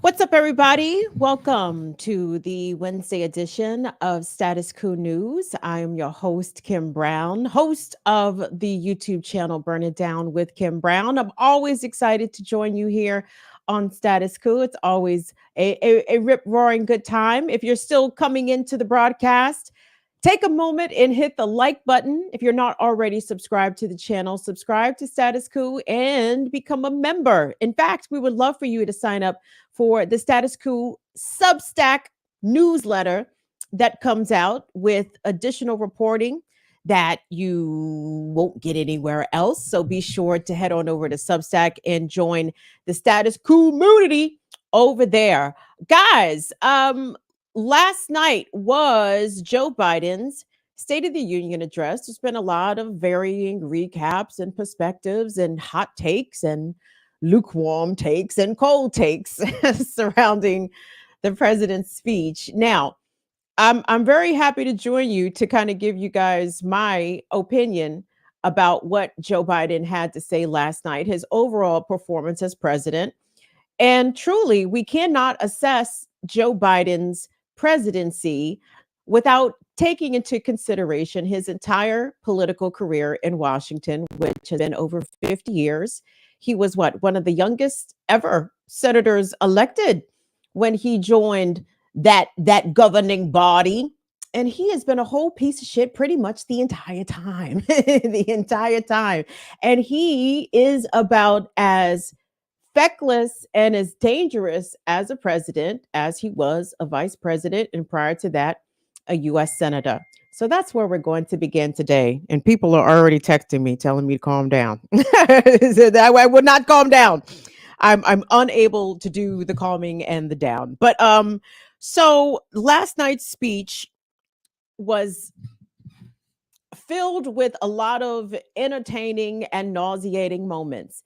What's up, everybody? Welcome to the Wednesday edition of Status Coup News. I am your host, Kim Brown, host of the YouTube channel Burn It Down with Kim Brown. I'm always excited to join you here on Status Coup. It's always a rip roaring good time. If you're still coming into the broadcast, take a moment and hit the like button. If you're not already subscribed to the channel, subscribe to Status Coup and become a member. In fact, we would love for you to sign up for the Status Coup Substack newsletter that comes out with additional reporting that you won't get anywhere else. So be sure to head on over to Substack and join the Status Coup community over there. Guys, last night was Joe Biden's State of the Union address. There's been a lot of varying recaps and perspectives and hot takes and lukewarm takes and cold takes surrounding the president's speech. Now, I'm very happy to join you to kind of give you guys my opinion about what Joe Biden had to say last night, his overall performance as president. And truly, we cannot assess Joe Biden's presidency without taking into consideration his entire political career in Washington, which has been over 50 years. He was what, one of the youngest ever senators elected when he joined that governing body. And he has been a whole piece of shit pretty much the entire time. The entire time. And he is about as feckless and as dangerous as a president as he was a vice president, and prior to that, a US senator. So that's where we're going to begin today. And people are already texting me telling me to calm down. So that way I would not calm down. I'm unable to do the calming and the down. But so last night's speech was filled with a lot of entertaining and nauseating moments.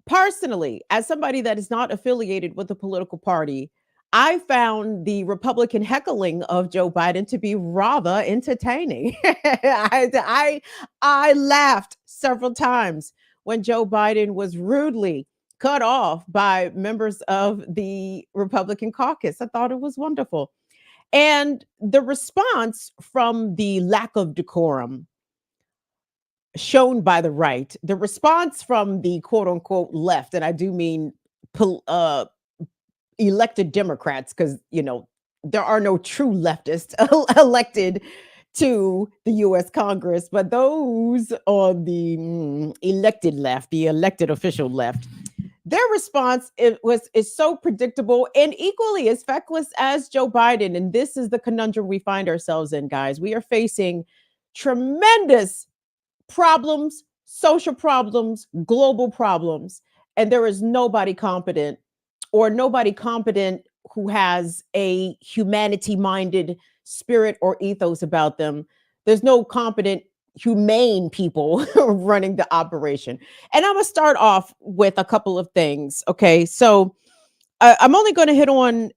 Personally, as somebody that is not affiliated with a political party, I found the Republican heckling of Joe Biden to be rather entertaining. I laughed several times when Joe Biden was rudely cut off by members of the Republican caucus. I thought it was wonderful. And the response from the lack of decorum shown by the right, the response from the quote unquote left, and I do mean elected Democrats, because, there are no true leftists elected to the US Congress, but those on the elected left, the elected official left, their response is so predictable and equally as feckless as Joe Biden. And this is the conundrum we find ourselves in, guys. We are facing tremendous problems, social problems, global problems, and there is nobody competent who has a humanity minded spirit or ethos about them. There's no competent, humane people running the operation. And I'm going to start off with a couple of things. Okay. So I'm only going to hit on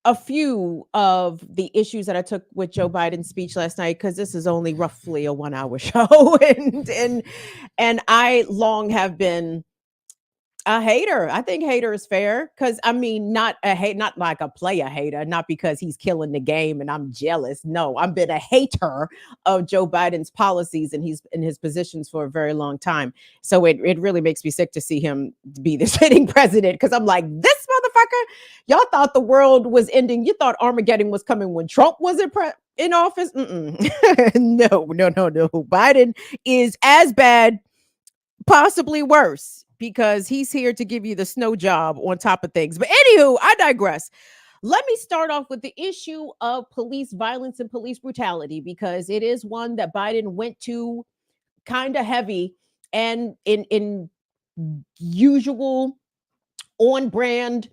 a few of the issues that I took with Joe Biden's speech last night, because this is only roughly a 1 hour show. And I long have been a hater. I think hater is fair, because I mean, not like a player hater, not because he's killing the game and I'm jealous. No, I've been a hater of Joe Biden's policies and he's in his positions for a very long time. So it really makes me sick to see him be the sitting president, because I'm like, this motherfucker, y'all thought the world was ending. You thought Armageddon was coming when Trump was in office. No. Biden is as bad, possibly worse, because he's here to give you the snow job on top of things. But anywho, I digress. Let me start off with the issue of police violence and police brutality, because it is one that Biden went to kind of heavy, and in usual on brand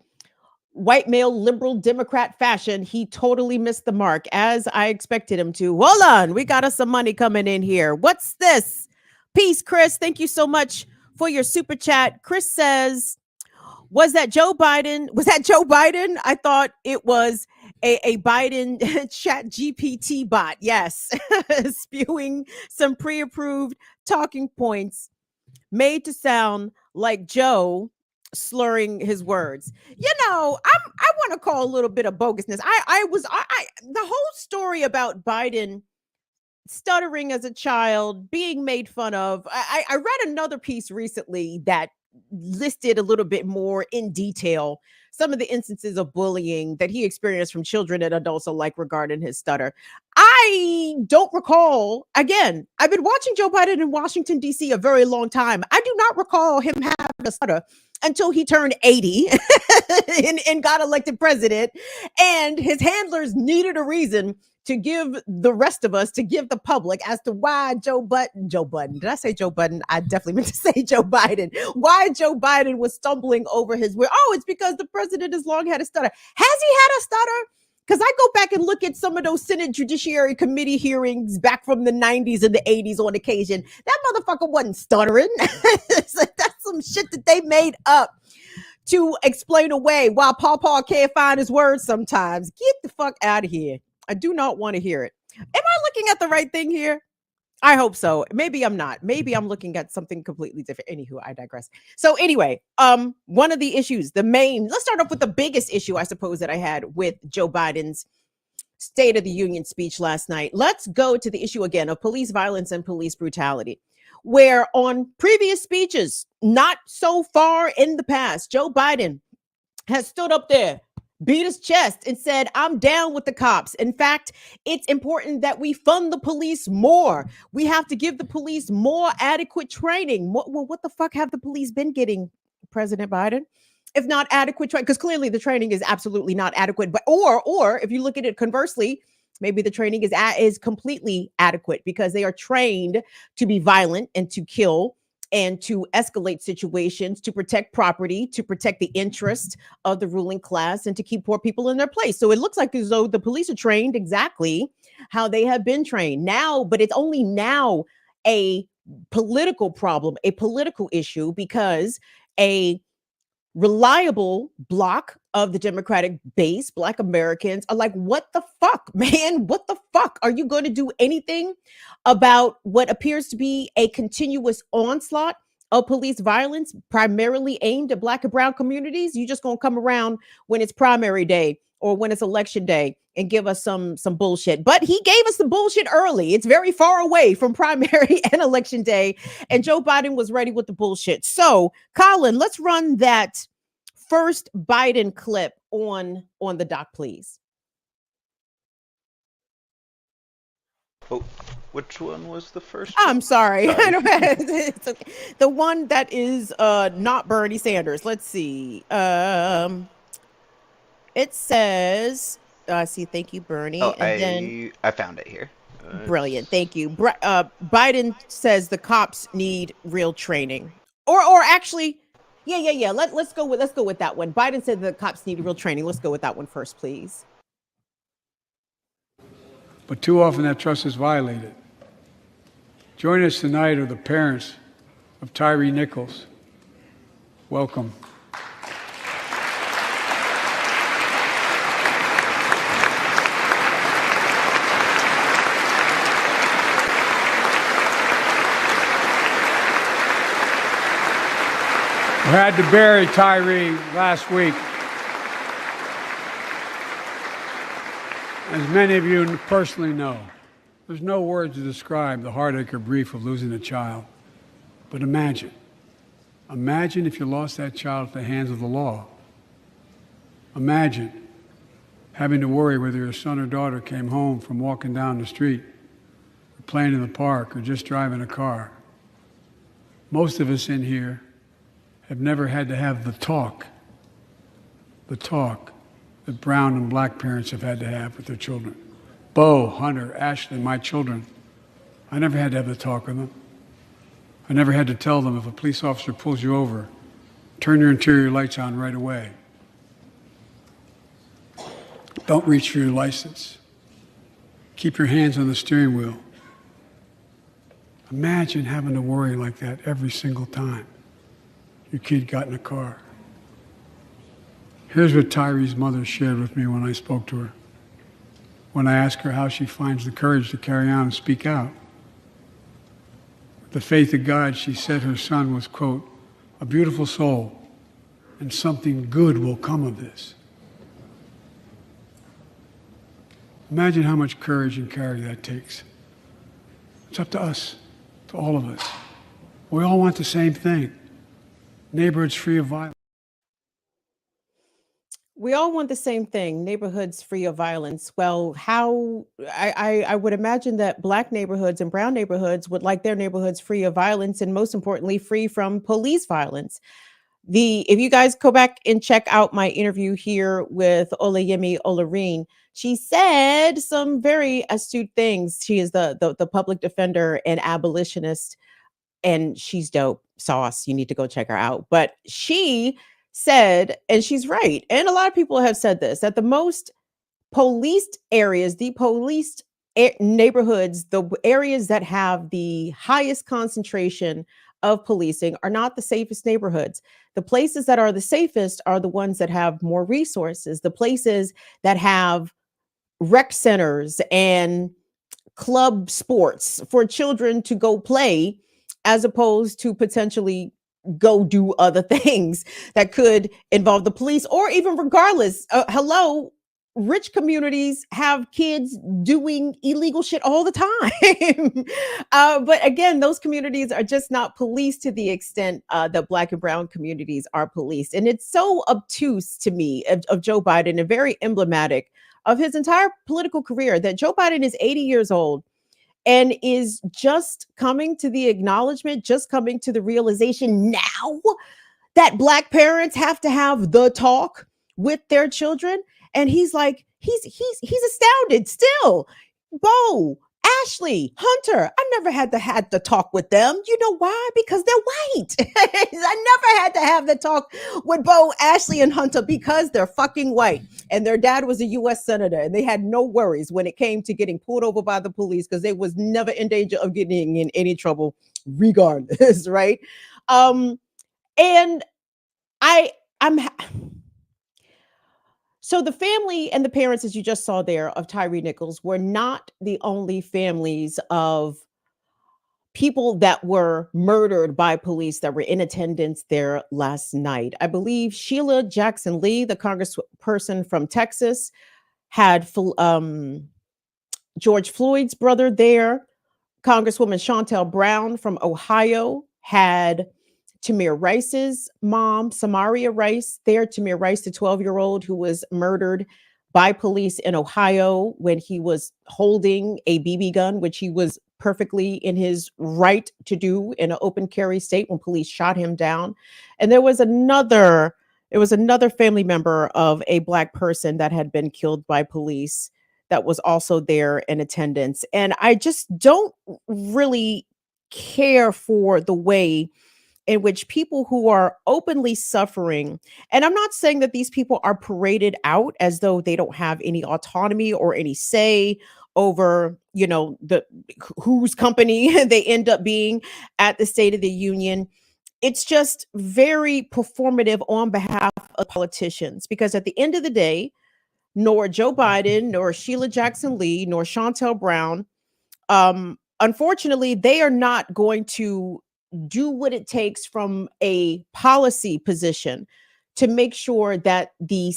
white male liberal Democrat fashion, he totally missed the mark, as I expected him to. Hold on, we got us some money coming in here. What's this? Peace, Chris. Thank you so much for your super chat. Chris says, was that Joe Biden? I thought it was a Biden chat GPT bot. Yes. Spewing some pre-approved talking points made to sound like Joe slurring his words. I want to call a little bit of bogusness. The whole story about Biden stuttering as a child, being made fun of. I read another piece recently that listed a little bit more in detail some of the instances of bullying that he experienced from children and adults alike regarding his stutter. I don't recall, again, I've been watching Joe Biden in Washington, D.C. a very long time. I do not recall him having a stutter until he turned 80 and got elected president. And his handlers needed a reason to give the rest of us, to give the public as to why Joe Budden, did I say Joe Budden? I definitely meant to say Joe Biden. Why Joe Biden was stumbling over his word. Oh, it's because the president has long had a stutter. Has he had a stutter? Because I go back and look at some of those Senate Judiciary Committee hearings back from the 90s and the 80s on occasion. That motherfucker wasn't stuttering. That's some shit that they made up to explain away why Paw can't find his words sometimes. Get the fuck out of here. I do not want to hear it. Am I looking at the right thing here? I hope so. Maybe I'm not. Maybe I'm looking at something completely different. Anywho, I digress. So anyway, one of the issues, let's start off with the biggest issue, I suppose, that I had with Joe Biden's State of the Union speech last night. Let's go to the issue again of police violence and police brutality, where on previous speeches, not so far in the past, Joe Biden has stood up there, beat his chest and said, I'm down with the cops. In fact, it's important that we fund the police more. We have to give the police more adequate training. Well, what the fuck have the police been getting, President Biden? If not adequate training, because clearly the training is absolutely not adequate. But or if you look at it conversely, maybe the training is completely adequate because they are trained to be violent and to kill and to escalate situations, to protect property, to protect the interests of the ruling class, and to keep poor people in their place. So it looks like as though the police are trained exactly how they have been trained now, but it's only now a political problem, a political issue, because a reliable block of the Democratic base, Black Americans, are like, what the fuck, man? What the fuck? Are you going to do anything about what appears to be a continuous onslaught of police violence, primarily aimed at Black and brown communities? You just going to come around when it's primary day or when it's election day and give us some bullshit. But he gave us the bullshit early. It's very far away from primary and election day, and Joe Biden was ready with the bullshit. So, Colin, let's run that first Biden clip on the doc, please. Oh, which one was the first? I'm sorry. I don't have, it's okay. The one that is not Bernie Sanders. Let's see. It says, see, thank you, Bernie. Oh, and then I found it here. Brilliant. Thank you. Biden says the cops need real training. Or actually, yeah. Let's go with that one. Biden said the cops need real training. Let's go with that one first, please. But too often that trust is violated. Joining us tonight are the parents of Tyree Nichols. Welcome. We had to bury Tyree last week. As many of you personally know, there's no words to describe the heartache or grief of losing a child. But imagine if you lost that child at the hands of the law. Imagine having to worry whether your son or daughter came home from walking down the street, or playing in the park, or just driving a car. Most of us in here have never had to have the talk that brown and black parents have had to have with their children. Bo, Hunter, Ashley, my children, I never had to have the talk with them. I never had to tell them if a police officer pulls you over, turn your interior lights on right away. Don't reach for your license. Keep your hands on the steering wheel. Imagine having to worry like that every single time your kid got in a car. Here's what Tyree's mother shared with me when I spoke to her. When I asked her how she finds the courage to carry on and speak out. With the faith of God, she said her son was, quote, a beautiful soul and something good will come of this. Imagine how much courage and character that takes. It's up to us, to all of us. We all want the same thing: neighborhoods free of violence. We all want the same thing, neighborhoods free of violence. Well, how I would imagine that black neighborhoods and brown neighborhoods would like their neighborhoods free of violence and most importantly, free from police violence. If you guys go back and check out my interview here with Olayemi Olarine, she said some very astute things. She is the public defender and abolitionist, and she's dope sauce. You need to go check her out. But she said, and she's right, and a lot of people have said this, that the most policed areas, the policed neighborhoods, the areas that have the highest concentration of policing are not the safest neighborhoods. The places that are the safest are the ones that have more resources, the places that have rec centers and club sports for children to go play, as opposed to potentially go do other things that could involve the police, or even regardless. Hello, rich communities have kids doing illegal shit all the time. But again, those communities are just not policed to the extent that black and brown communities are policed. And it's so obtuse to me of Joe Biden and very emblematic of his entire political career that Joe Biden is 80 years old and is just coming to the acknowledgement, just coming to the realization now that black parents have to have the talk with their children. And he's like, he's astounded still. Bo, Ashley, Hunter, I never had to talk with them. You know why? Because they're white. I never had to have the talk with Bo, Ashley, and Hunter because they're fucking white. And their dad was a US senator, and they had no worries when it came to getting pulled over by the police because they was never in danger of getting in any trouble regardless, right? And I'm so the family and the parents, as you just saw there, of Tyree Nichols were not the only families of people that were murdered by police that were in attendance there last night. I believe Sheila Jackson Lee, the congressperson from Texas, had George Floyd's brother there. Congresswoman Shontel Brown from Ohio had Tamir Rice's mom, Samaria Rice, there. Tamir Rice, the 12-year-old who was murdered by police in Ohio when he was holding a BB gun, which he was perfectly in his right to do in an open carry state when police shot him down. And there was another family member of a black person that had been killed by police that was also there in attendance. And I just don't really care for the way in which people who are openly suffering, and I'm not saying that these people are paraded out as though they don't have any autonomy or any say over, the whose company they end up being at the State of the Union. It's just very performative on behalf of politicians, because at the end of the day, nor Joe Biden, nor Sheila Jackson Lee, nor Shontel Brown, unfortunately, they are not going to do what it takes from a policy position to make sure that the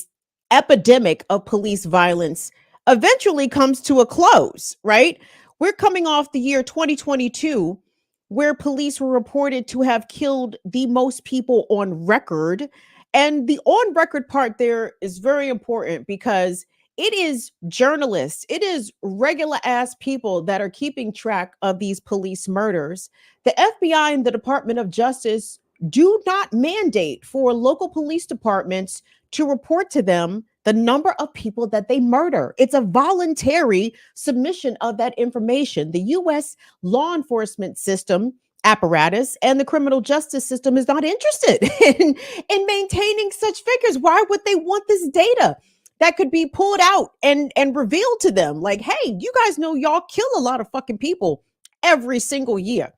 epidemic of police violence eventually comes to a close, right? We're coming off the year 2022, where police were reported to have killed the most people on record. And the on record part there is very important because it is journalists, it is regular ass people that are keeping track of these police murders. The FBI and the Department of Justice do not mandate for local police departments to report to them the number of people that they murder. It's a voluntary submission of that information. The US law enforcement system apparatus and the criminal justice system is not interested in maintaining such figures. Why would they want this data that could be pulled out and revealed to them? Like, hey, you guys know y'all kill a lot of fucking people every single year.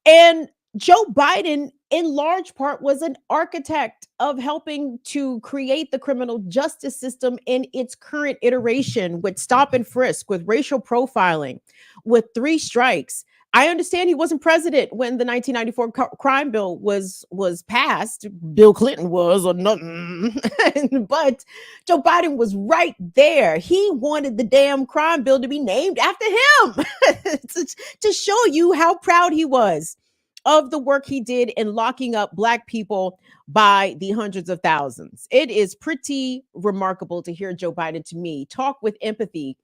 And Joe Biden, in large part, was an architect of helping to create the criminal justice system in its current iteration, with stop and frisk, with racial profiling, with 3 strikes. I understand he wasn't president when the 1994 crime bill was passed. Bill Clinton was or nothing, but Joe Biden was right there. He wanted the damn crime bill to be named after him to show you how proud he was of the work he did in locking up Black people by the hundreds of thousands. It is pretty remarkable to hear Joe Biden, to me, talk with empathy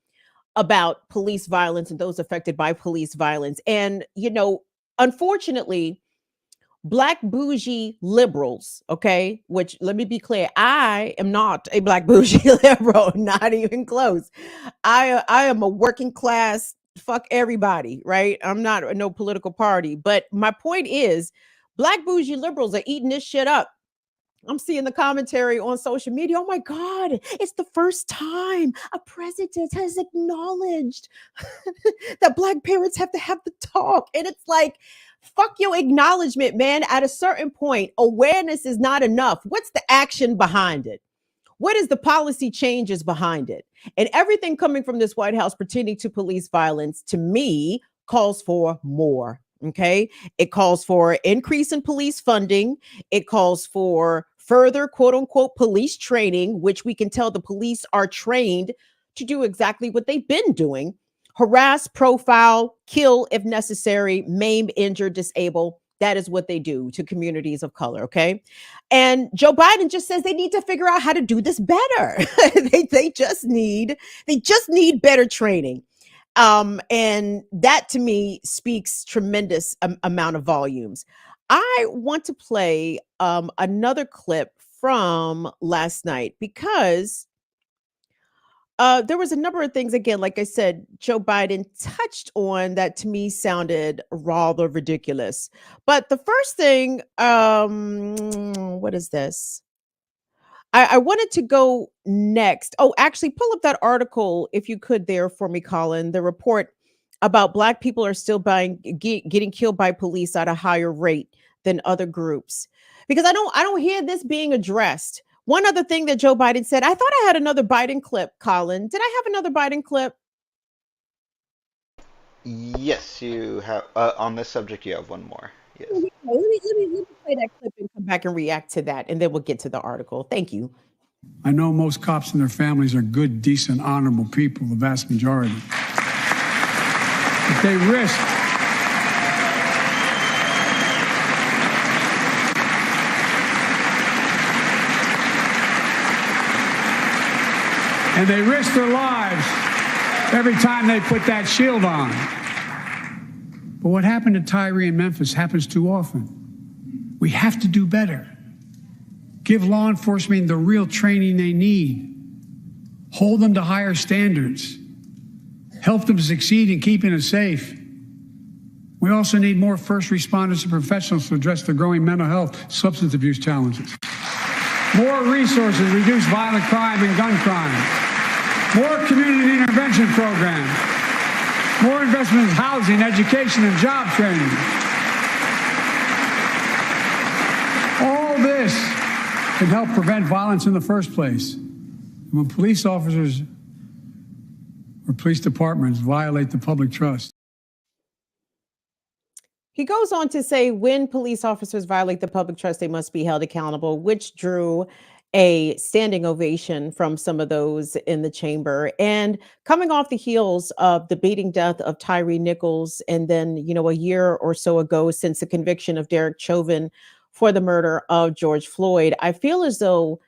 about police violence and those affected by police violence. And, unfortunately, Black bougie liberals, okay, which let me be clear, I am not a Black bougie liberal, not even close. I am a working class, fuck everybody, right? I'm not no political party. But my point is, Black bougie liberals are eating this shit up. I'm seeing the commentary on social media. Oh my God, it's the first time a president has acknowledged that Black parents have to have the talk. And it's like, fuck your acknowledgement, man. At a certain point, awareness is not enough. What's the action behind it? What is the policy changes behind it? And everything coming from this White House pertaining to police violence, to me, calls for more. Okay. It calls for increase in police funding. It calls for further quote unquote police training, which we can tell the police are trained to do exactly what they've been doing: harass, profile, kill if necessary, maim, injure, disable. That is what they do to communities of color. Okay. And Joe Biden just says they need to figure out how to do this better. they just need better training. And that to me speaks tremendous amount of volumes. I want to play another clip from last night because there was a number of things, again, like I said, Joe Biden touched on that to me sounded rather ridiculous. But the first thing, what is this? I wanted to go next. Oh, actually, pull up that article if you could there for me, Colin. The report about Black people are still getting killed by police at a higher rate than other groups, because I don't hear this being addressed. One other thing that Joe Biden said, I thought I had another Biden clip, Colin. Did I have another Biden clip? Yes, you have. On this subject, you have one more. Yes. Let me play that clip and come back and react to that, and then we'll get to the article. Thank you. I know most cops and their families are good, decent, honorable people, the vast majority. But they risk their lives every time they put that shield on. But what happened to Tyree in Memphis happens too often. We have to do better. Give law enforcement the real training they need. Hold them to higher standards. Help them succeed in keeping us safe. We also need more first responders and professionals to address the growing mental health, substance abuse challenges. More resources to reduce violent crime and gun crime. More community intervention programs. More investment in housing, education, and job training. All this can help prevent violence in the first place. When police officers or police departments violate the public trust. He goes on to say, when police officers violate the public trust, they must be held accountable, which drew a standing ovation from some of those in the chamber. And coming off the heels of the beating death of Tyree Nichols, and then, a year or so ago since the conviction of Derek Chauvin for the murder of George Floyd, I feel as though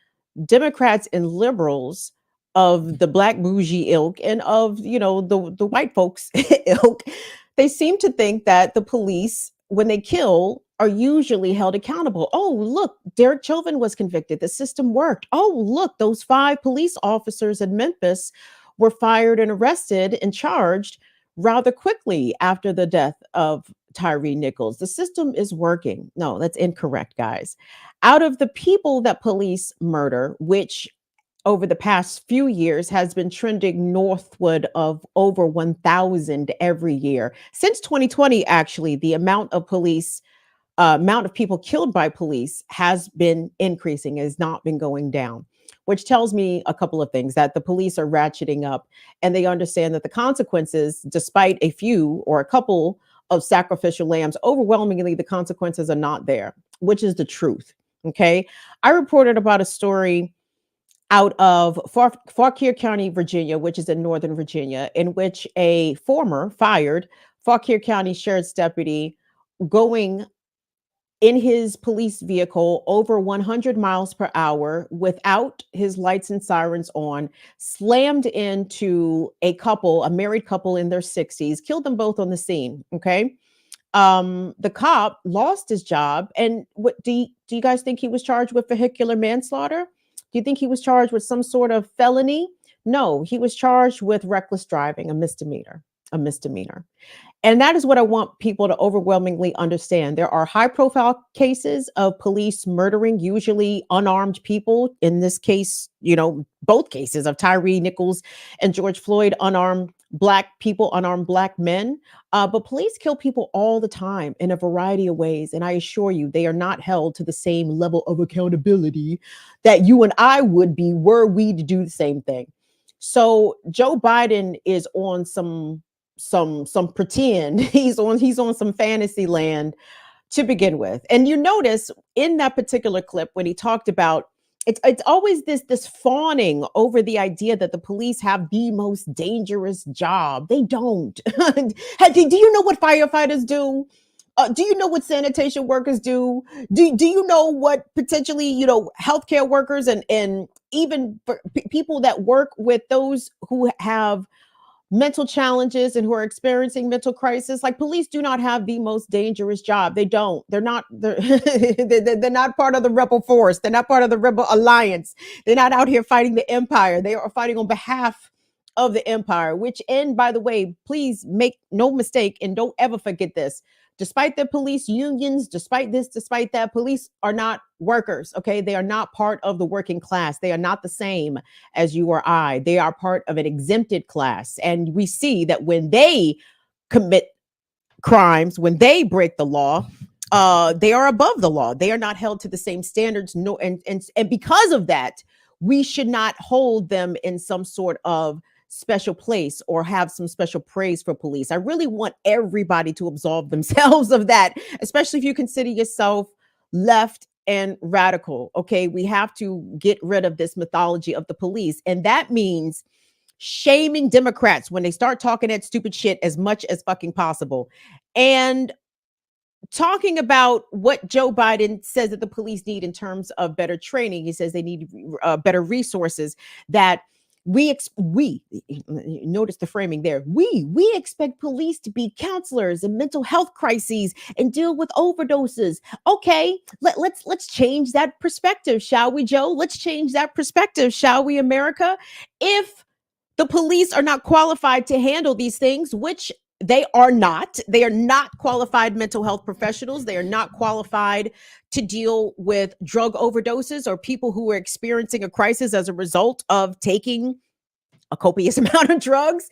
Democrats and liberals of the Black bougie ilk and of, the white folks ilk, they seem to think that the police, when they kill, are usually held accountable. Oh, look, Derek Chauvin was convicted. The system worked. Oh, look, those 5 police officers in Memphis were fired and arrested and charged rather quickly after the death of Tyree Nichols. The system is working. No, that's incorrect, guys. Out of the people that police murder, which over the past few years has been trending northward of over 1,000 every year. Since 2020, actually, the amount of people killed by police has been increasing, has not been going down, which tells me a couple of things: that the police are ratcheting up and they understand that the consequences, despite a few or a couple of sacrificial lambs, overwhelmingly the consequences are not there, which is the truth. Okay. I reported about a story out of Fauquier County, Virginia, which is in Northern Virginia, in which a former fired Fauquier County Sheriff's deputy going in his police vehicle over 100 miles per hour without his lights and sirens on, slammed into a married couple in their 60s, killed them both on the scene. Okay. The cop lost his job. And what do you guys think he was charged with? Vehicular manslaughter? Do you think he was charged with some sort of felony? No, he was charged with reckless driving, a misdemeanor. A misdemeanor. And that is what I want people to overwhelmingly understand. There are high profile cases of police murdering, usually unarmed people. In this case, both cases of Tyree Nichols and George Floyd, unarmed Black people, unarmed Black men. But police kill people all the time in a variety of ways. And I assure you, they are not held to the same level of accountability that you and I would be were we to do the same thing. So Joe Biden is on some pretend. He's on some fantasy land to begin with. And you notice in that particular clip when he talked about it's always this fawning over the idea that the police have the most dangerous job. They don't. Do you know what firefighters do? Do you know what sanitation workers do? Do you know what potentially, healthcare workers and even people that work with those who have mental challenges and who are experiencing mental crisis? Like, police do not have the most dangerous job. They don't. They're not. They're not part of the rebel force. They're not part of the rebel alliance. They're not out here fighting the empire. They are fighting on behalf of the empire. Which, and by the way, please make no mistake and don't ever forget this. Despite the police unions, despite this, despite that, police are not workers. Okay, they are not part of the working class. They are not the same as you or I. They are part of an exempted class. And we see that when they commit crimes, when they break the law, they are above the law. They are not held to the same standards. No, and because of that, we should not hold them in some sort of special place or have some special praise for police. I really want everybody to absolve themselves of that, especially if you consider yourself left and radical. Okay, we have to get rid of this mythology of the police. And that means shaming Democrats when they start talking that stupid shit as much as fucking possible. And talking about what Joe Biden says that the police need in terms of better training. He says they need better resources, that we notice the framing there. We expect police to be counselors in mental health crises and deal with overdoses. Okay, let's change that perspective, shall we, Joe? Let's change that perspective, shall we, America? If the police are not qualified to handle these things, which they are not qualified mental health professionals. They are not qualified to deal with drug overdoses or people who are experiencing a crisis as a result of taking a copious amount of drugs.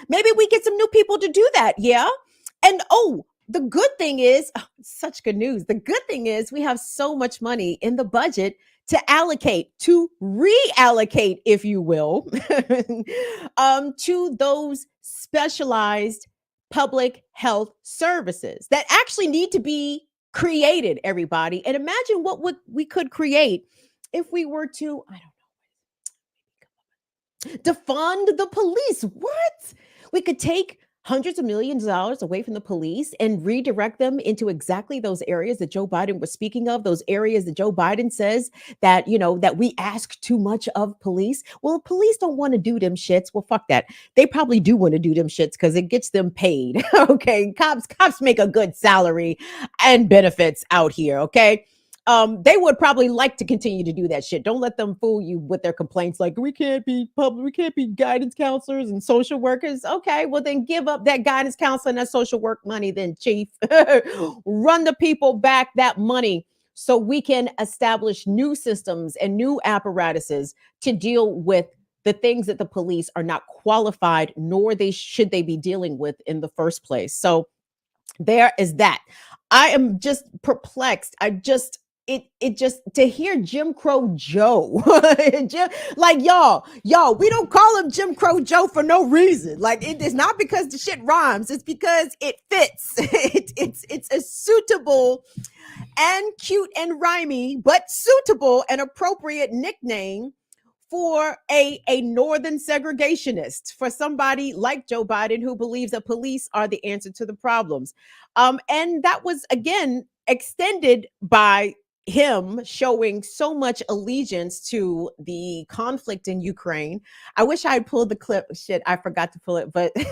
Maybe we get some new people to do that. Yeah. And the good thing is, such good news. The good thing is we have so much money in the budget to reallocate, if you will, to those specialized public health services that actually need to be created, everybody. And imagine what we could create if we were to, I don't know, defund the police. What? We could take hundreds of millions of dollars away from the police and redirect them into exactly those areas that Joe Biden was speaking of, those areas that Joe Biden says that, that we ask too much of police. Well, police don't want to do them shits. Well, fuck that. They probably do want to do them shits because it gets them paid. Okay. Cops make a good salary and benefits out here. Okay. They would probably like to continue to do that shit. Don't let them fool you with their complaints like we can't be guidance counselors and social workers. Okay, well then give up that guidance counselor and that social work money then, chief. Run the people back that money so we can establish new systems and new apparatuses to deal with the things that the police are not qualified, nor should they be dealing with in the first place. So there is that. I am just perplexed. it just to hear Jim Crow Joe, like y'all, we don't call him Jim Crow Joe for no reason. Like it is not because the shit rhymes; it's because it fits. It's a suitable and cute and rhymey, but suitable and appropriate nickname for a northern segregationist, for somebody like Joe Biden who believes that police are the answer to the problems. And that was again extended by him showing so much allegiance to the conflict in Ukraine. I wish I had pulled the clip. Shit, I forgot to pull it. But do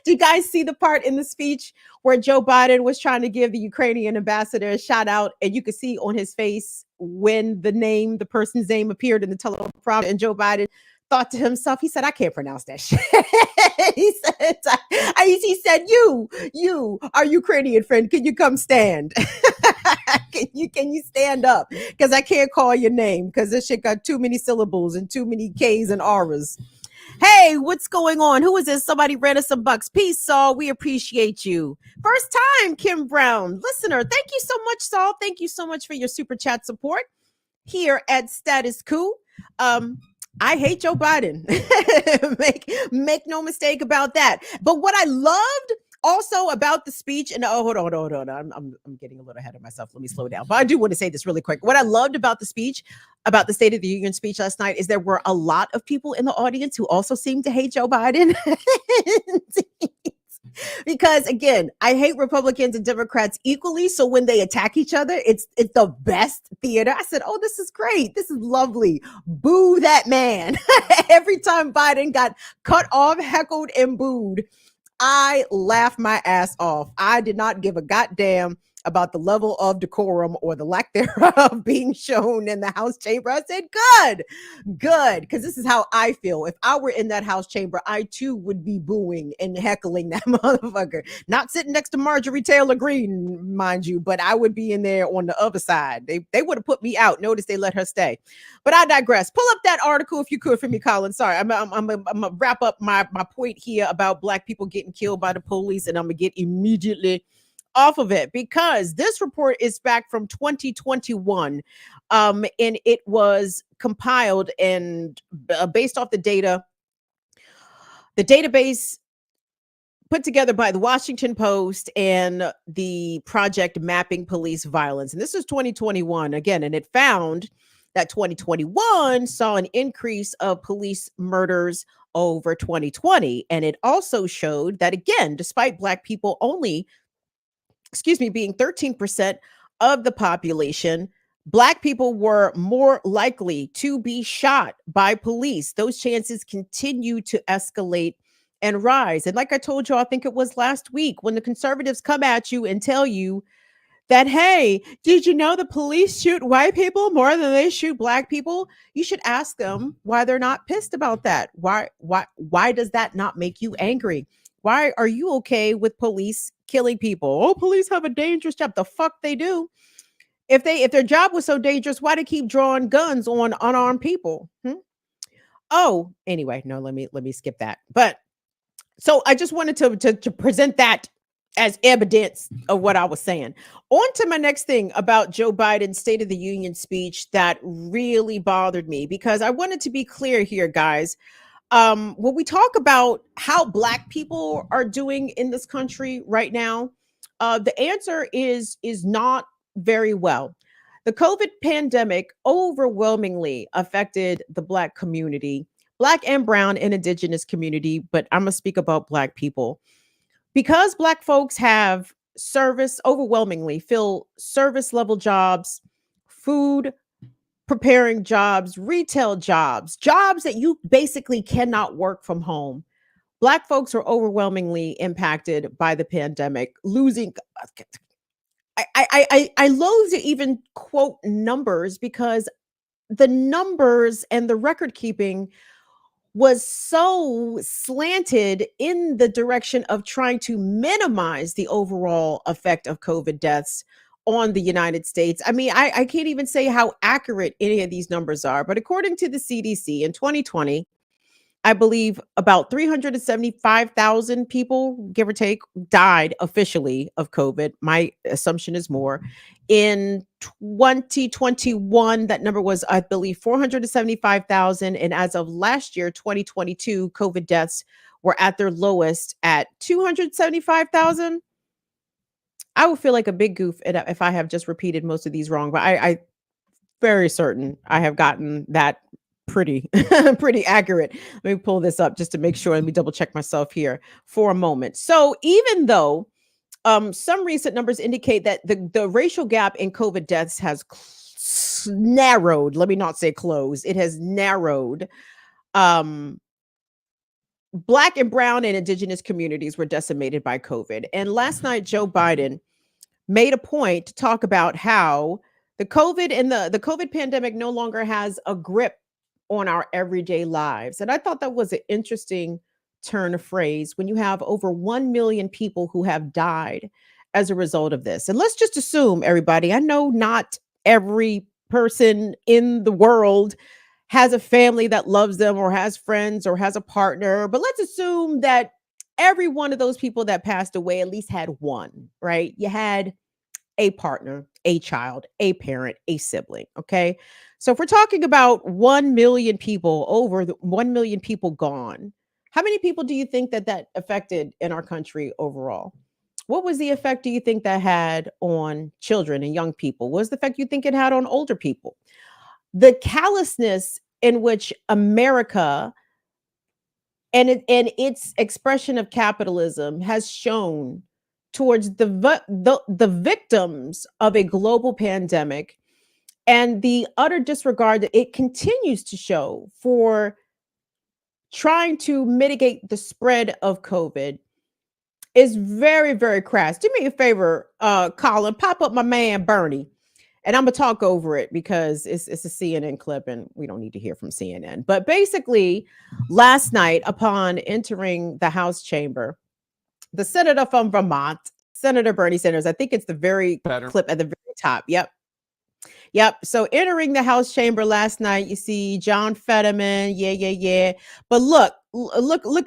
you guys see the part in the speech where Joe Biden was trying to give the Ukrainian ambassador a shout out, and you could see on his face when the person's name appeared in the teleprompter, and Joe Biden thought to himself, he said, I can't pronounce that shit. he said, you, our Ukrainian friend, can you come stand? can you stand up? Because I can't call your name because this shit got too many syllables and too many K's and R's. Hey, what's going on? Who is this? Somebody ran us some bucks. Peace, Saul. We appreciate you. First time, Kim Brown, listener. Thank you so much, Saul. Thank you so much for your super chat support here at Status Coup. I hate Joe Biden. make no mistake about that. But what I loved also about the speech, and hold on. I'm getting a little ahead of myself. Let me slow down. But I do want to say this really quick. What I loved about the speech, about the State of the Union speech last night, is there were a lot of people in the audience who also seemed to hate Joe Biden. Because again, I hate Republicans and Democrats equally. So when they attack each other, it's the best theater. I said, oh, this is great. This is lovely. Boo that man. Every time Biden got cut off, heckled, and booed, I laughed my ass off. I did not give a goddamn about the level of decorum or the lack thereof being shown in the House chamber. I said, good, because this is how I feel. If I were in that House chamber, I too would be booing and heckling that motherfucker. Not sitting next to Marjorie Taylor Greene, mind you, but I would be in there on the other side. They would have put me out. Notice they let her stay. But I digress. Pull up that article if you could for me, Colin. Sorry, I'm gonna wrap up my point here about Black people getting killed by the police, and I'm gonna get immediately off of it because this report is back from 2021, and it was compiled and based off the database put together by the Washington Post and the project Mapping Police Violence. And this is 2021 again, and it found that 2021 saw an increase of police murders over 2020. And it also showed that, again, despite Black people being 13% of the population, Black people were more likely to be shot by police. Those chances continue to escalate and rise. And like I told you, I think it was last week, when the conservatives come at you and tell you that, hey, did you know the police shoot white people more than they shoot Black people? You should ask them why they're not pissed about that. Why does that not make you angry? Why are you okay with police killing people? Oh, police have a dangerous job. The fuck they do. If their job was so dangerous, why do they keep drawing guns on unarmed people? Oh, anyway, no, let me skip that. But so I just wanted to present that as evidence of what I was saying. On to my next thing about Joe Biden's State of the Union speech that really bothered me, because I wanted to be clear here, guys. When we talk about how Black people are doing in this country right now, the answer is not very well. The COVID pandemic overwhelmingly affected the Black community, Black and brown and indigenous community, but I'm gonna speak about Black people. Because Black folks have overwhelmingly fill service level jobs, food preparing jobs, retail jobs that you basically cannot work from home. Black folks are overwhelmingly impacted by the pandemic, losing. I loathe to even quote numbers because the numbers and the record keeping was so slanted in the direction of trying to minimize the overall effect of COVID deaths on the United States. I mean, I can't even say how accurate any of these numbers are, but according to the CDC in 2020, I believe about 375,000 people, give or take, died officially of COVID. My assumption is more. In 2021, that number was, I believe, 475,000. And as of last year, 2022, COVID deaths were at their lowest at 275,000. I would feel like a big goof if I have just repeated most of these wrong, but I very certain I have gotten that pretty pretty accurate. Let me pull this up just to make sure. Let me double check myself here for a moment. So even though some recent numbers indicate that the racial gap in COVID deaths has narrowed, let me not say closed, it has narrowed. Um, Black and brown and indigenous communities were decimated by COVID. And last night, Joe Biden made a point to talk about how the COVID and the COVID pandemic no longer has a grip on our everyday lives. And I thought that was an interesting turn of phrase when you have over 1 million people who have died as a result of this. And let's just assume, everybody, I know not every person in the world has a family that loves them or has friends or has a partner, but let's assume that every one of those people that passed away at least had one, right? You had a partner, a child, a parent, a sibling. Okay. So if we're talking about 1 million people, over 1 million people gone, how many people do you think that affected in our country overall? What was the effect do you think that had on children and young people? What was the effect you think it had on older people? The callousness in which America and its expression of capitalism has shown towards the victims of a global pandemic, and the utter disregard that it continues to show for trying to mitigate the spread of COVID is very, very crass. Do me a favor, Colin, pop up my man Bernie. And I'm gonna talk over it because it's a CNN clip and we don't need to hear from CNN. But basically, last night, upon entering the House chamber, the senator from Vermont, Senator Bernie Sanders, I think it's the very clip at the very top. Yep. Yep. So entering the House chamber last night, you see John Fetterman. Yeah. But look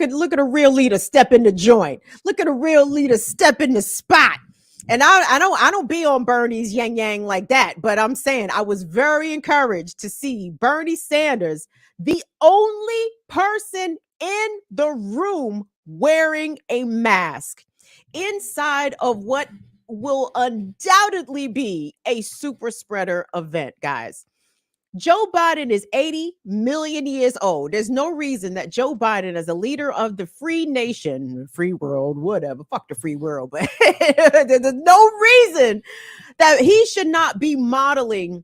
at a real leader step in the joint. Look at a real leader step in the spot. And I don't be on Bernie's yang like that, but I'm saying I was very encouraged to see Bernie Sanders, the only person in the room wearing a mask inside of what will undoubtedly be a super spreader event, guys. Joe Biden is 80 million years old. There's no reason that Joe Biden, as a leader of the free nation, free world, whatever, fuck the free world, but there's no reason that he should not be modeling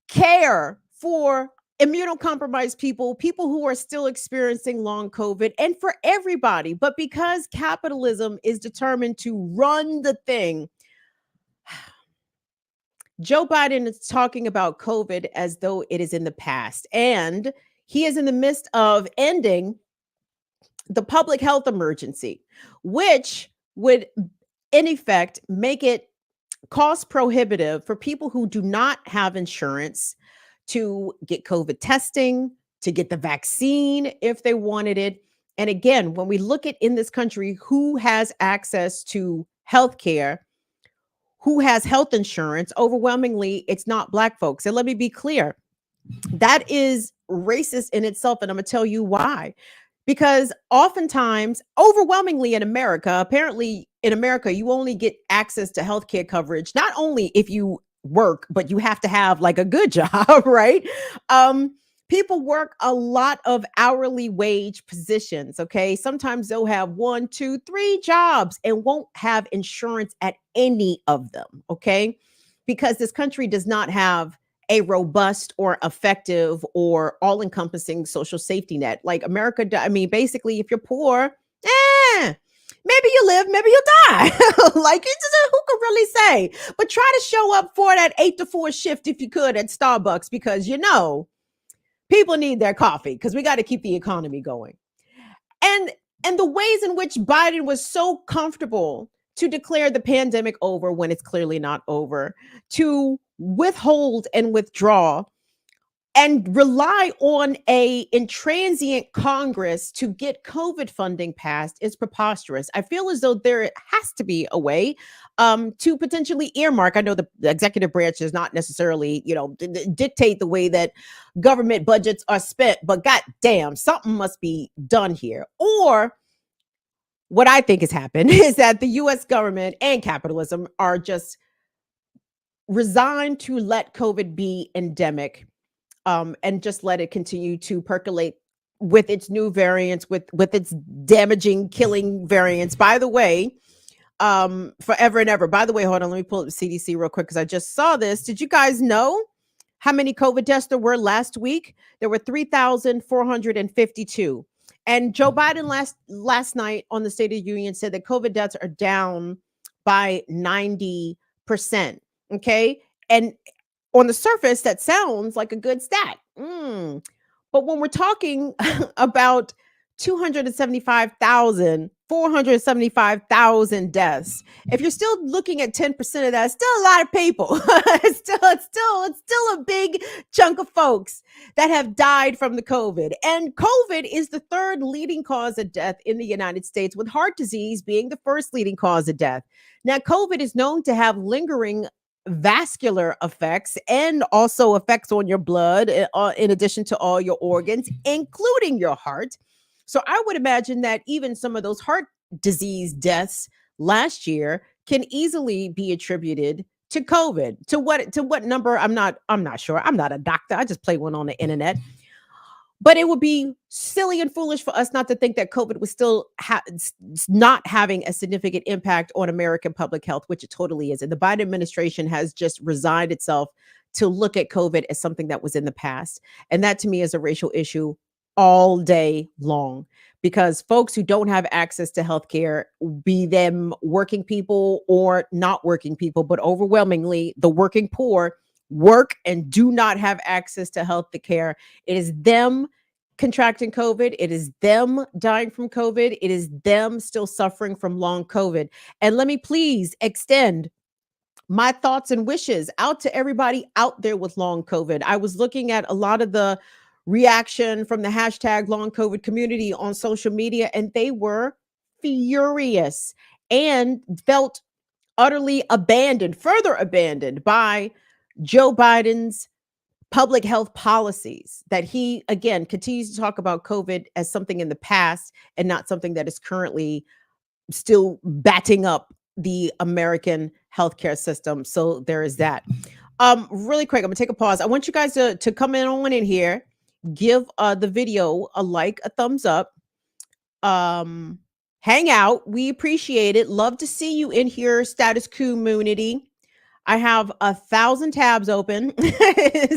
care for immunocompromised people who are still experiencing long COVID, and for everybody. But because capitalism is determined to run the thing, Joe Biden is talking about COVID as though it is in the past. And he is in the midst of ending the public health emergency, which would, in effect, make it cost prohibitive for people who do not have insurance to get COVID testing, to get the vaccine if they wanted it. And again, when we look at in this country who has access to health care, who has health insurance, overwhelmingly, it's not Black folks. And let me be clear, that is racist in itself. And I'm going to tell you why. Because oftentimes, overwhelmingly in America, apparently in America, you only get access to healthcare coverage, not only if you work, but you have to have like a good job, right? People work a lot of hourly wage positions. Okay. Sometimes they'll have 1, 2, 3 jobs and won't have insurance at any of them. Okay. Because this country does not have a robust or effective or all encompassing social safety net. Like America, I mean, basically, if you're poor, maybe you live, maybe you die. Like, who could really say? But try to show up for that 8 to 4 shift if you could at Starbucks, because people need their coffee because we got to keep the economy going. And the ways in which Biden was so comfortable to declare the pandemic over when it's clearly not over, to withhold and withdraw and rely on a intransient Congress to get COVID funding passed is preposterous. I feel as though there has to be a way to potentially earmark. I know the executive branch does not necessarily, dictate the way that government budgets are spent, but god damn, something must be done here. Or what I think has happened is that the US government and capitalism are just resigned to let COVID be endemic, and just let it continue to percolate with its new variants, with its damaging, killing variants. By the way, forever and ever. By the way, hold on, let me pull up the CDC real quick because I just saw this. Did you guys know how many COVID deaths there were last week? There were 3,452. And Joe Biden last night on the State of the Union said that COVID deaths are down by 90%. Okay. And on the surface, that sounds like a good stat. But when we're talking about 475,000 deaths, if you're still looking at 10% of that, it's still a lot of people. it's still a big chunk of folks that have died from the COVID. And COVID is the third leading cause of death in the United States, with heart disease being the first leading cause of death. Now, COVID is known to have lingering vascular effects and also effects on your blood, in addition to all your organs, including your heart. So I would imagine that even some of those heart disease deaths last year can easily be attributed to COVID. To what number? I'm not sure. I'm not a doctor. I just play one on the internet. But it would be silly and foolish for us not to think that COVID was still not having a significant impact on American public health, which it totally is. And the Biden administration has just resigned itself to look at COVID as something that was in the past. And that to me is a racial issue all day long, because folks who don't have access to healthcare, be them working people or not working people, but overwhelmingly the working poor, work and do not have access to health care. It is them contracting COVID. It is them dying from COVID. It is them still suffering from long COVID. And let me please extend my thoughts and wishes out to everybody out there with long COVID. I was looking at a lot of the reaction from the hashtag long COVID community on social media, and they were furious and felt utterly abandoned, further abandoned by Joe Biden's public health policies, that he, again, continues to talk about COVID as something in the past and not something that is currently still batting up the American healthcare system. So there is that. Really quick, I'm gonna take a pause. I want you guys to come in here, give the video a like, a thumbs up, hang out. We appreciate it. Love to see you in here, Status Coup community. I have 1,000 tabs open,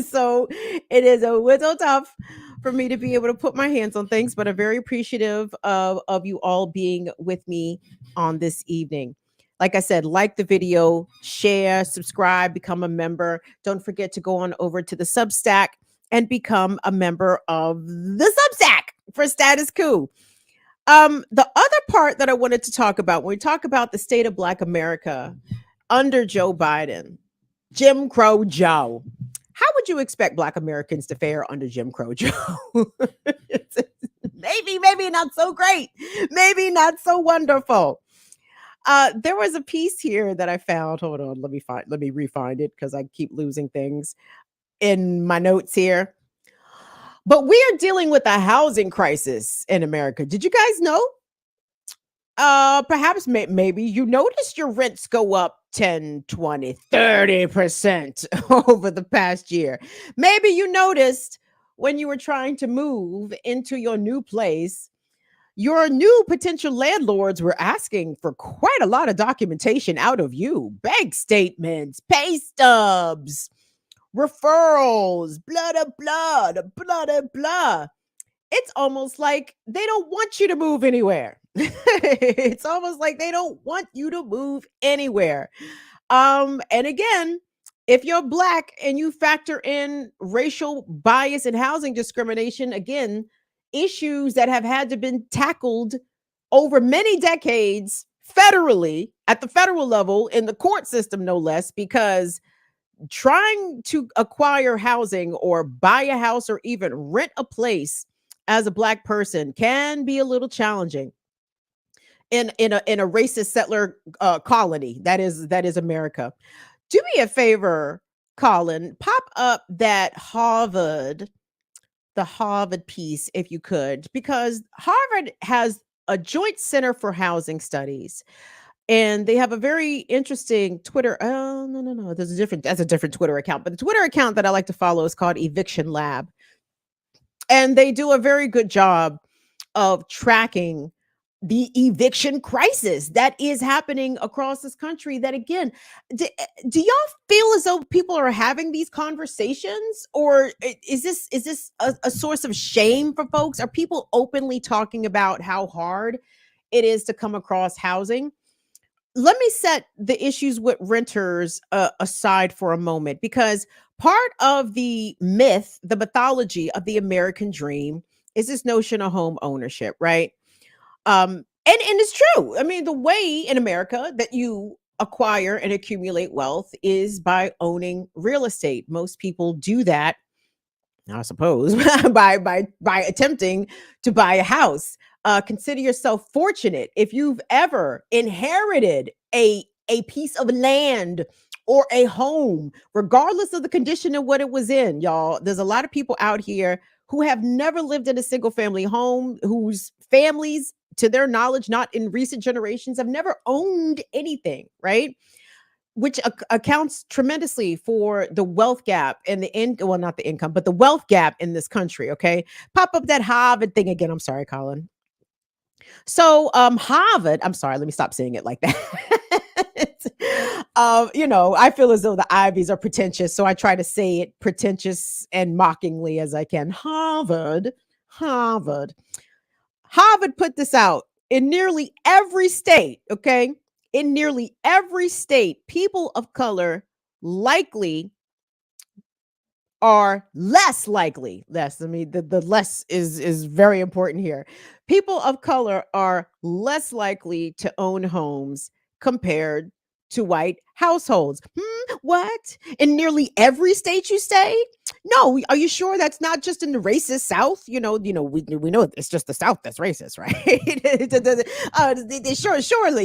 so it is a little tough for me to be able to put my hands on things, but I'm very appreciative of you all being with me on this evening. Like I said, like the video, share, subscribe, become a member. Don't forget to go on over to the Substack and become a member of the Substack for Status Coup. The other part that I wanted to talk about, when we talk about the state of Black America under Joe Biden, Jim Crow Joe, how would you expect Black Americans to fare under Jim Crow Joe? maybe not so great, maybe not so wonderful. There was a piece here that I found. Hold on, let me re-find it because I keep losing things in my notes here. But we are dealing with a housing crisis in America. Did you guys know? Perhaps maybe you noticed your rents go up 10, 20, 30% over the past year. Maybe you noticed when you were trying to move into your new place, your new potential landlords were asking for quite a lot of documentation out of you. Bank statements, pay stubs, referrals, blah, blah, blah. It's almost like they don't want you to move anywhere. It's almost like they don't want you to move anywhere. And again, if you're Black and you factor in racial bias and housing discrimination, again, issues that have had to been tackled over many decades federally, at the federal level, in the court system, no less, because trying to acquire housing or buy a house or even rent a place as a Black person can be a little challenging in a racist settler colony that is America. Do me a favor, Colin, pop up the Harvard piece if you could, because Harvard has a joint center for housing studies, and they have a very interesting Twitter. Oh, no. That's a different Twitter account. But the Twitter account that I like to follow is called Eviction Lab. And they do a very good job of tracking the eviction crisis that is happening across this country. That again, do y'all feel as though people are having these conversations, or is this a source of shame for folks? Are people openly talking about how hard it is to come across housing? Let me set the issues with renters aside for a moment, because part of the myth, the mythology of the American dream is this notion of home ownership, right? And it's true. I mean, the way in America that you acquire and accumulate wealth is by owning real estate. Most people do that, I suppose, by attempting to buy a house. Consider yourself fortunate if you've ever inherited a piece of land or a home, regardless of the condition of what it was in. Y'all, there's a lot of people out here who have never lived in a single family home, whose families, to their knowledge, not in recent generations, have never owned anything, right? Which accounts tremendously for the wealth gap and the well, not the income, but the wealth gap in this country. Okay, pop up that Harvard thing again. I'm sorry, Colin. So, Harvard. I'm sorry. Let me stop saying it like that. I feel as though the Ivies are pretentious, so I try to say it pretentious and mockingly as I can. Harvard. Harvard put this out in nearly every state. Okay, in nearly every state, people of color likely are less likely. Less, I mean, the less is very important here. People of color are less likely to own homes compared to white households. What? In nearly every state you say? No, are you sure that's not just in the racist South? We know it's just the South that's racist, right?